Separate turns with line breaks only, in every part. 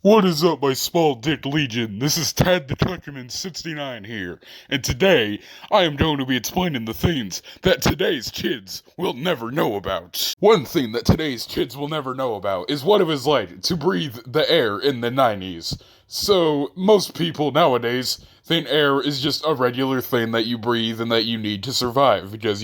What is up, my small dick legion? This is Tad the Countryman 69 here, and today I am going to be explaining the things that today's kids will never know about. One thing that today's kids will never know about is what it was like to breathe the air in the 90s. So, most people nowadays think air is just a regular thing that you breathe and that you need to survive, because,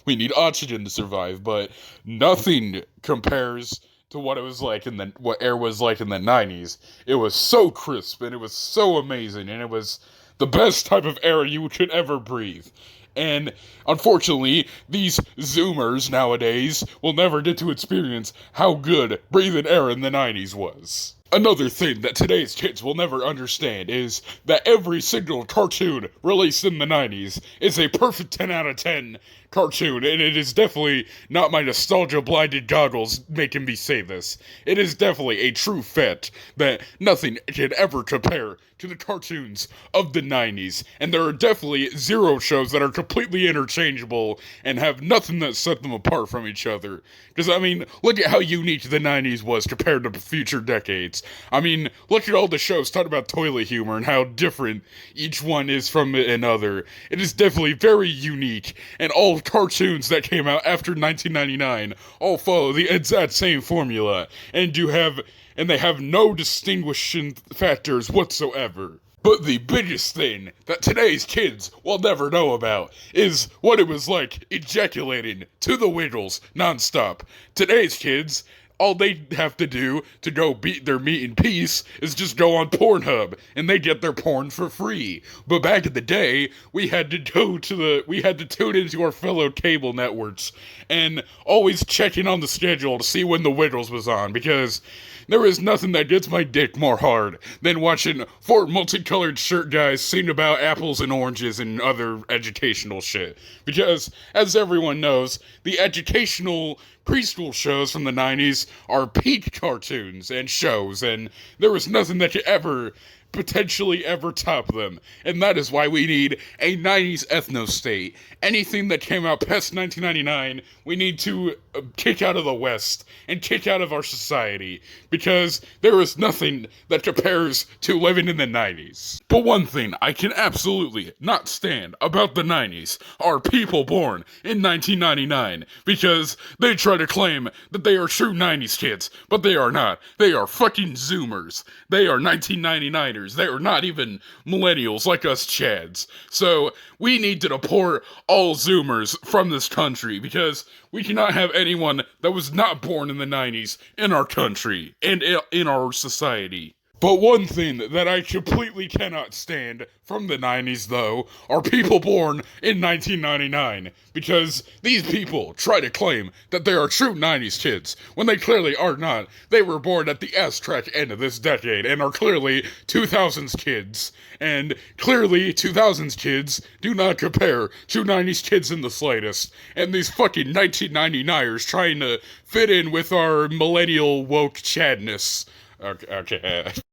we need oxygen to survive, but nothing compares to what it was like what air was like in the 90s. It was so crisp and it was so amazing and it was the best type of air you could ever breathe. And unfortunately, these Zoomers nowadays will never get to experience how good breathing air in the 90s was. Another thing that today's kids will never understand is that every single cartoon released in the 90s is a perfect 10 out of 10 cartoon, and it is definitely not my nostalgia-blinded goggles making me say this. It is definitely a true fact that nothing can ever compare to the cartoons of the 90s, and there are definitely zero shows that are completely interchangeable and have nothing that set them apart from each other. Because, look at how unique the 90s was compared to future decades. Look at all the shows talking about toilet humor and how different each one is from another. It is definitely very unique, and all cartoons that came out after 1999 all follow the exact same formula, and they have no distinguishing factors whatsoever. But the biggest thing that today's kids will never know about is what it was like ejaculating to the Wiggles nonstop. Today's kids, all they have to do to go beat their meat in peace is just go on Pornhub, and they get their porn for free. But back in the day, we had to tune into our fellow cable networks, and always checking on the schedule to see when the Wiggles was on, because there is nothing that gets my dick more hard than watching four multicolored shirt guys sing about apples and oranges and other educational shit. Because, as everyone knows, the educational preschool shows from the 90s are peak cartoons and shows, and there was nothing that could potentially ever top them. And that is why we need a 90s ethno-state. Anything that came out past 1999, we need to kick out of the West and kick out of our society, because there is nothing that compares to living in the 90s. But one thing I can absolutely not stand about the 90s are people born in 1999, because they try to claim that they are true 90s kids, but they are not. They are fucking Zoomers. They are 1999ers. They are not even millennials like us Chads. So we need to deport all Zoomers from this country, because we cannot have anyone that was not born in the 90s in our country and in our society. But one thing that I completely cannot stand from the 90s, though, are people born in 1999, because these people try to claim that they are true 90s kids, when they clearly are not. They were born at the ass-crack end of this decade, and are clearly 2000s kids, and clearly 2000s kids do not compare to 90s kids in the slightest, and these fucking 1999ers trying to fit in with our millennial woke chadness. Okay.